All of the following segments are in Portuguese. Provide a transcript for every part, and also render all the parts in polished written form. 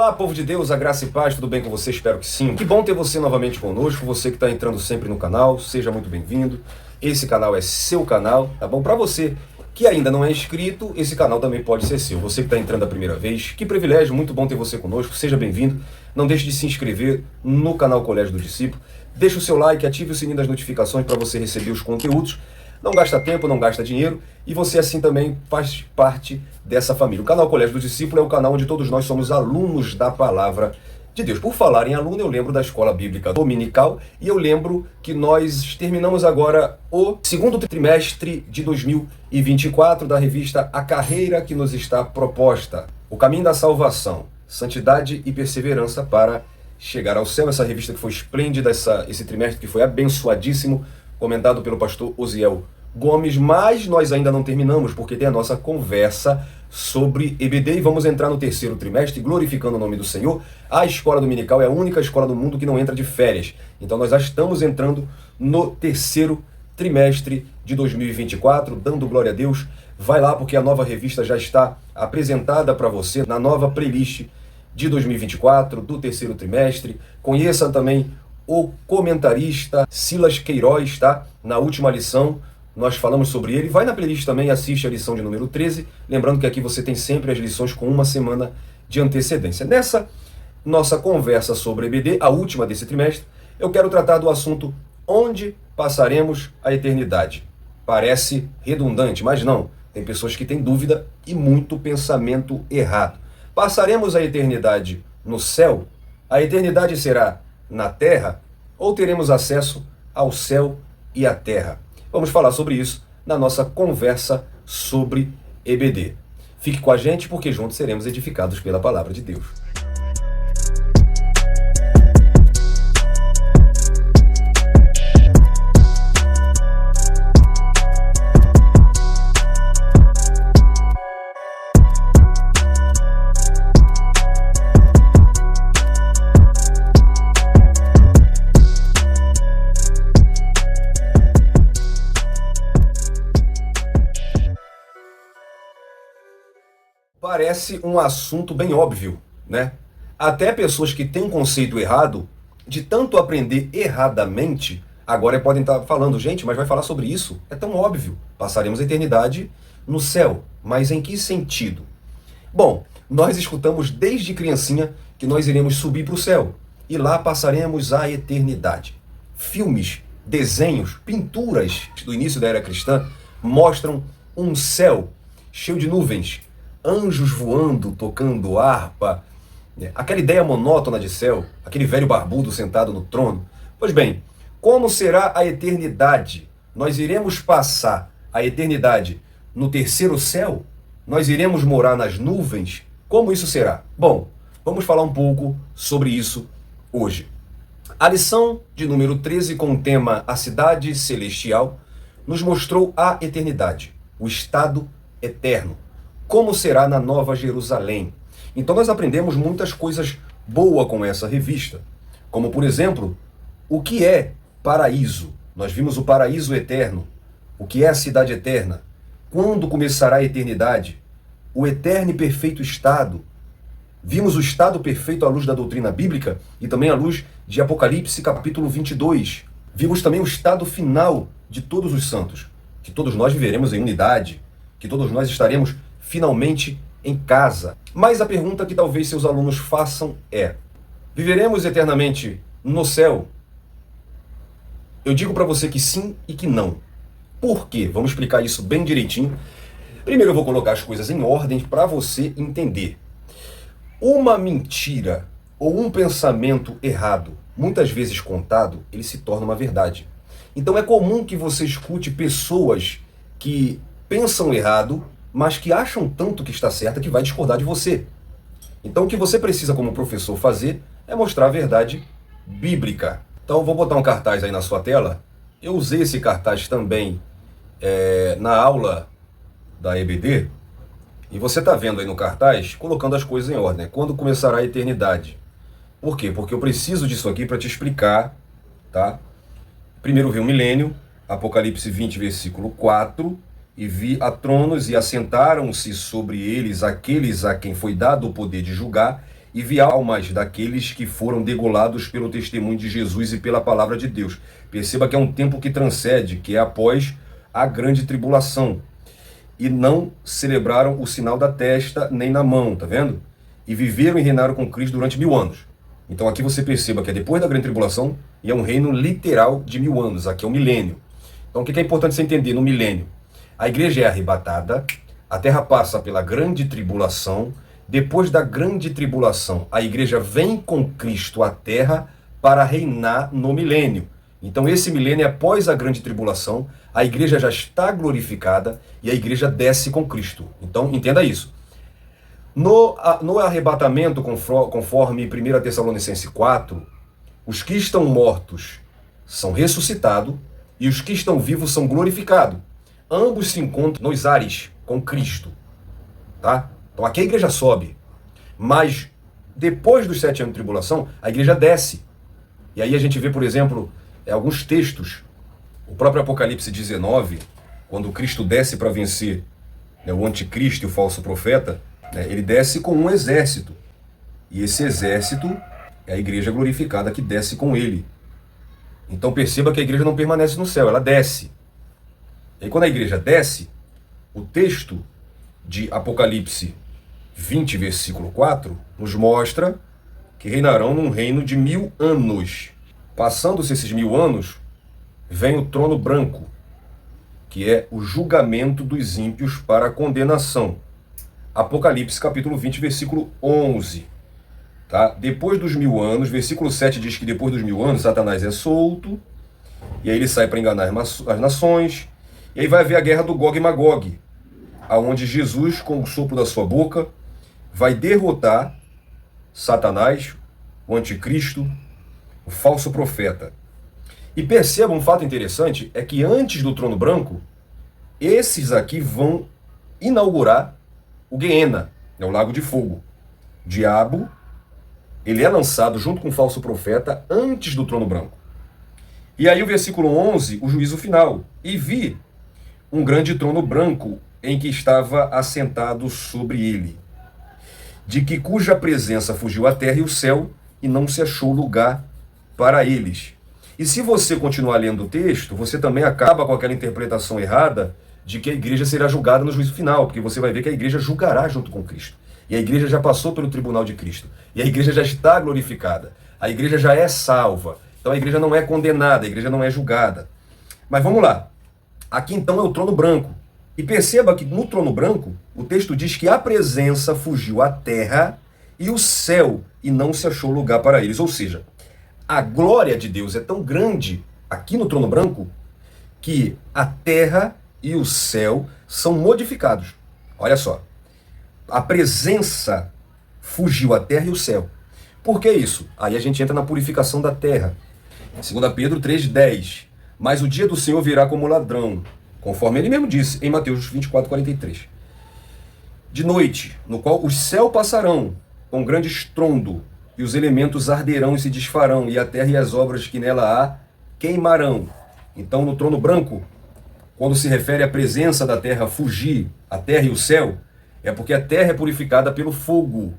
Olá, povo de Deus, a graça e paz, tudo bem com você? Espero que sim. Que bom ter você novamente conosco, você que está entrando sempre no canal, seja muito bem-vindo. Esse canal é seu canal, tá bom? Para você que ainda não é inscrito, esse canal também pode ser seu. Você que está entrando a primeira vez, que privilégio, muito bom ter você conosco, seja bem-vindo. Não deixe de se inscrever no canal Colégio do Discípulo. Deixe o seu like, ative o sininho das notificações para você receber os conteúdos. Não gasta tempo, não gasta dinheiro e você assim também faz parte dessa família. O canal Colégio do Discípulo é o canal onde todos nós somos alunos da Palavra de Deus. Por falar em aluno, eu lembro da Escola Bíblica Dominical e eu lembro que nós terminamos agora o segundo trimestre de 2024 da revista A Carreira que nos está proposta. O caminho da salvação, santidade e perseverança para chegar ao céu. Essa revista que foi esplêndida, esse trimestre que foi abençoadíssimo, comentado pelo pastor Osiel Gomes, mas nós ainda não terminamos, porque tem a nossa conversa sobre EBD e vamos entrar no terceiro trimestre, glorificando o nome do Senhor. A escola dominical é a única escola do mundo que não entra de férias. Então nós já estamos entrando no terceiro trimestre de 2024, dando glória a Deus. Vai lá, porque a nova revista já está apresentada para você na nova playlist de 2024, do terceiro trimestre. Conheça também o comentarista Silas Queiroz, tá? Na última lição nós falamos sobre ele. Vai na playlist também e assiste a lição de número 13. Lembrando que aqui você tem sempre as lições com uma semana de antecedência. Nessa nossa conversa sobre EBD, a última desse trimestre, eu quero tratar do assunto onde passaremos a eternidade. Parece redundante, mas não. Tem pessoas que têm dúvida e muito pensamento errado. Passaremos a eternidade no céu? A eternidade será na terra? Ou teremos acesso ao céu e à terra? Vamos falar sobre isso na nossa conversa sobre EBD. Fique com a gente, porque juntos seremos edificados pela palavra de Deus. Parece um assunto bem óbvio, né? Até pessoas que têm um conceito errado, de tanto aprender erradamente, agora podem estar falando, gente, mas vai falar sobre isso? É tão óbvio. Passaremos a eternidade no céu. Mas em que sentido? Bom, nós escutamos desde criancinha que nós iremos subir para o céu e lá passaremos a eternidade. Filmes, desenhos, pinturas do início da era cristã mostram um céu cheio de nuvens, anjos voando, tocando harpa, aquela ideia monótona de céu, aquele velho barbudo sentado no trono. Pois bem, como será a eternidade? Nós iremos passar a eternidade no terceiro céu? Nós iremos morar nas nuvens? Como isso será? Bom, vamos falar um pouco sobre isso hoje. A lição de número 13, com o tema A Cidade Celestial, nos mostrou a eternidade, o estado eterno. Como será na Nova Jerusalém? Então nós aprendemos muitas coisas boas com essa revista, como por exemplo, o que é paraíso? Nós vimos o paraíso eterno, o que é a cidade eterna, quando começará a eternidade, o eterno e perfeito estado. Vimos o estado perfeito à luz da doutrina bíblica e também à luz de Apocalipse capítulo 22. Vimos também o estado final de todos os santos, que todos nós viveremos em unidade, que todos nós estaremos finalmente em casa. Mas a pergunta que talvez seus alunos façam é: viveremos eternamente no céu? Eu digo para você que sim e que não. Por quê? Vamos explicar isso bem direitinho. Primeiro eu vou colocar as coisas em ordem para você entender. Uma mentira ou um pensamento errado, muitas vezes contado, ele se torna uma verdade. Então é comum que você escute pessoas que pensam errado, mas que acham tanto que está certa que vai discordar de você. Então o que você precisa como professor fazer é mostrar a verdade bíblica. Então eu vou botar um cartaz aí na sua tela. Eu usei esse cartaz também na aula da EBD, e você está vendo aí no cartaz, colocando as coisas em ordem. Quando começará a eternidade? Por quê? Porque eu preciso disso aqui para te explicar, tá? Primeiro veio o milênio, Apocalipse 20, versículo 4, e vi a tronos e assentaram-se sobre eles aqueles a quem foi dado o poder de julgar, e vi almas daqueles que foram degolados pelo testemunho de Jesus e pela palavra de Deus. Perceba que é um tempo que transcende, que é após a grande tribulação. E não celebraram o sinal da testa nem na mão, tá vendo? E viveram e reinaram com Cristo durante 1000 anos. Então aqui você perceba que é depois da grande tribulação e é um reino literal de 1000 anos. Aqui é o milênio. Então o que é importante você entender no milênio? A igreja é arrebatada, a terra passa pela grande tribulação. Depois da grande tribulação, a igreja vem com Cristo à terra para reinar no milênio. Então esse milênio, após a grande tribulação, a igreja já está glorificada e a igreja desce com Cristo. Então entenda isso. No arrebatamento, conforme 1 Tessalonicenses 4, os que estão mortos são ressuscitados e os que estão vivos são glorificados. Ambos se encontram nos ares com Cristo. Tá? Então aqui a igreja sobe. Mas depois dos 7 anos de tribulação, a igreja desce. E aí a gente vê, por exemplo, alguns textos. O próprio Apocalipse 19, quando Cristo desce para vencer o anticristo e o falso profeta, ele desce com um exército. E esse exército é a igreja glorificada que desce com ele. Então perceba que a igreja não permanece no céu, ela desce. E aí, quando a igreja desce, o texto de Apocalipse 20, versículo 4, nos mostra que reinarão num reino de 1000 anos. Passando-se esses 1000 anos, vem o trono branco, que é o julgamento dos ímpios para a condenação. Apocalipse capítulo 20, versículo 11. Tá? Depois dos 1000 anos, versículo 7 diz que depois dos 1000 anos, Satanás é solto, e aí ele sai para enganar as nações, e aí vai haver a guerra do Gog e Magog, aonde Jesus, com o sopro da sua boca, vai derrotar Satanás, o anticristo, o falso profeta. E perceba um fato interessante, é que antes do trono branco, esses aqui vão inaugurar o Guiena, o lago de fogo. O diabo, ele é lançado junto com o falso profeta antes do trono branco. E aí o versículo 11, o juízo final. E vi um grande trono branco em que estava assentado sobre ele, de que cuja presença fugiu a terra e o céu, e não se achou lugar para eles. E se você continuar lendo o texto, você também acaba com aquela interpretação errada de que a igreja será julgada no juízo final, porque você vai ver que a igreja julgará junto com Cristo. E a igreja já passou pelo tribunal de Cristo. E a igreja já está glorificada. A igreja já é salva. Então a igreja não é condenada, a igreja não é julgada. Mas vamos lá. Aqui então é o trono branco. E perceba que no trono branco, o texto diz que a presença fugiu à terra e o céu, e não se achou lugar para eles. Ou seja, a glória de Deus é tão grande aqui no trono branco que a terra e o céu são modificados. Olha só. A presença fugiu à terra e o céu. Por que isso? Aí a gente entra na purificação da terra. 2 Pedro 3,10. Mas o dia do Senhor virá como ladrão, conforme ele mesmo disse em Mateus 24:43. De noite, no qual os céus passarão com grande estrondo, e os elementos arderão e se desfarão, e a terra e as obras que nela há queimarão. Então, no trono branco, quando se refere à presença da terra fugir, a terra e o céu, é porque a terra é purificada pelo fogo.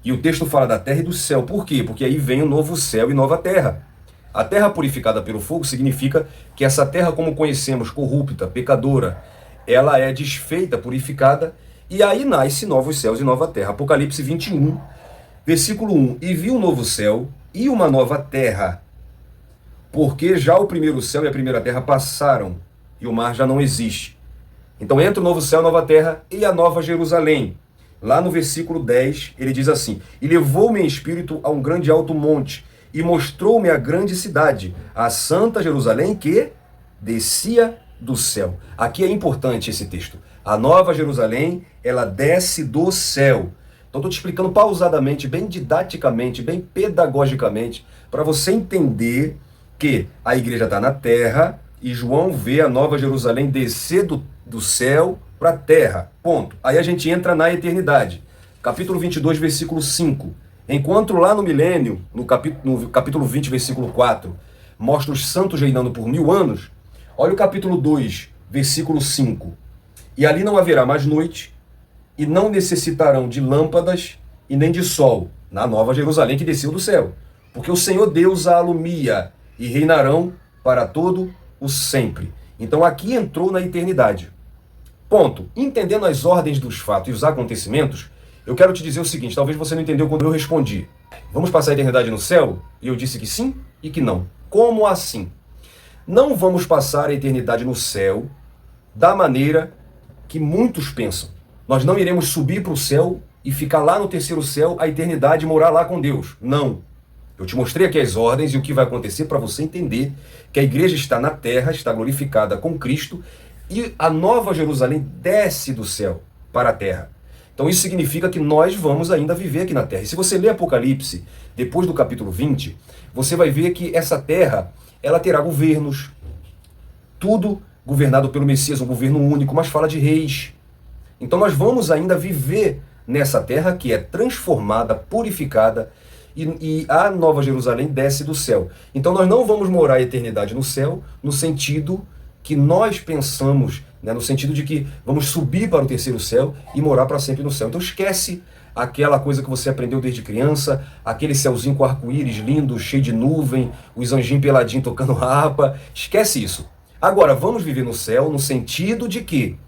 E o texto fala da terra e do céu. Por quê? Porque aí vem o novo céu e nova terra. A terra purificada pelo fogo significa que essa terra, como conhecemos, corrupta, pecadora, ela é desfeita, purificada, e aí nasce novos céus e nova terra. Apocalipse 21, versículo 1. E vi um novo céu e uma nova terra, porque já o primeiro céu e a primeira terra passaram, e o mar já não existe. Então entra o novo céu, a nova terra e a nova Jerusalém. Lá no versículo 10, ele diz assim: E levou-me em espírito a um grande alto monte, e mostrou-me a grande cidade, a santa Jerusalém, que descia do céu. Aqui é importante esse texto. A nova Jerusalém, ela desce do céu. Então estou te explicando pausadamente, bem didaticamente, bem pedagogicamente, para você entender que a igreja está na terra e João vê a nova Jerusalém descer do céu para a terra. Ponto. Aí a gente entra na eternidade. Capítulo 22, versículo 5. Enquanto lá no milênio, no capítulo 20, versículo 4, mostra os santos reinando por 1000 anos, olha o capítulo 2, versículo 5. E ali não haverá mais noite, e não necessitarão de lâmpadas e nem de sol, na Nova Jerusalém que desceu do céu. Porque o Senhor Deus a alumia e reinarão para todo o sempre. Então aqui entrou na eternidade. Ponto. Entendendo as ordens dos fatos e os acontecimentos, eu quero te dizer o seguinte, talvez você não entendeu quando eu respondi. Vamos passar a eternidade no céu? E eu disse que sim e que não. Como assim? Não vamos passar a eternidade no céu da maneira que muitos pensam. Nós não iremos subir para o céu e ficar lá no terceiro céu a eternidade e morar lá com Deus. Não. Eu te mostrei aqui as ordens e o que vai acontecer para você entender que a igreja está na terra, está glorificada com Cristo e a Nova Jerusalém desce do céu para a terra. Então isso significa que nós vamos ainda viver aqui na terra. E se você ler Apocalipse, depois do capítulo 20, você vai ver que essa terra, ela terá governos, tudo governado pelo Messias, um governo único, mas fala de reis. Então nós vamos ainda viver nessa terra que é transformada, purificada, e a Nova Jerusalém desce do céu. Então nós não vamos morar a eternidade no céu, no sentido que nós pensamos, né, no sentido de que vamos subir para o terceiro céu e morar para sempre no céu. Então esquece aquela coisa que você aprendeu desde criança, aquele céuzinho com arco-íris lindo, cheio de nuvem, os anjinhos peladinhos tocando harpa, esquece isso. Agora, vamos viver no céu no sentido de que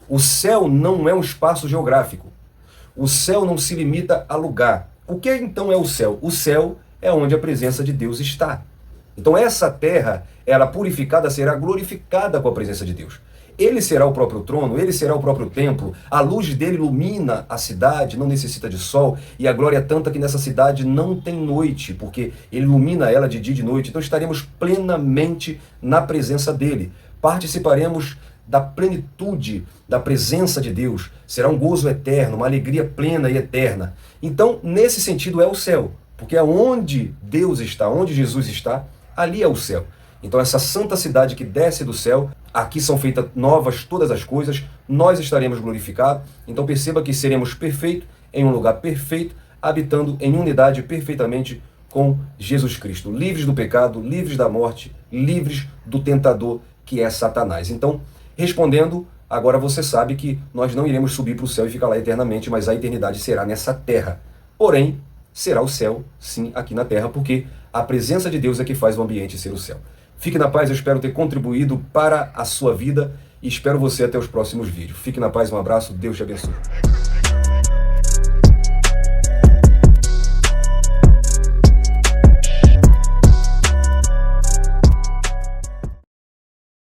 o céu não é um espaço geográfico. O céu não se limita a lugar. O que então é o céu? O céu é onde a presença de Deus está. Então essa terra, ela purificada, será glorificada com a presença de Deus. Ele será o próprio trono, ele será o próprio templo, a luz dele ilumina a cidade, não necessita de sol, e a glória é tanta que nessa cidade não tem noite, porque ele ilumina ela de dia e de noite. Então estaremos plenamente na presença dele. Participaremos da plenitude da presença de Deus. Será um gozo eterno, uma alegria plena e eterna. Então, nesse sentido, é o céu. Porque é onde Deus está, onde Jesus está, ali é o céu. Então, essa santa cidade que desce do céu, aqui são feitas novas todas as coisas, nós estaremos glorificados. Então, perceba que seremos perfeitos, em um lugar perfeito, habitando em unidade perfeitamente com Jesus Cristo. Livres do pecado, livres da morte, livres do tentador, que é Satanás. Então, respondendo, agora você sabe que nós não iremos subir para o céu e ficar lá eternamente, mas a eternidade será nessa terra. Porém, será o céu, sim, aqui na terra, porque a presença de Deus é que faz o ambiente ser o céu. Fique na paz, eu espero ter contribuído para a sua vida e espero você até os próximos vídeos. Fique na paz, um abraço, Deus te abençoe.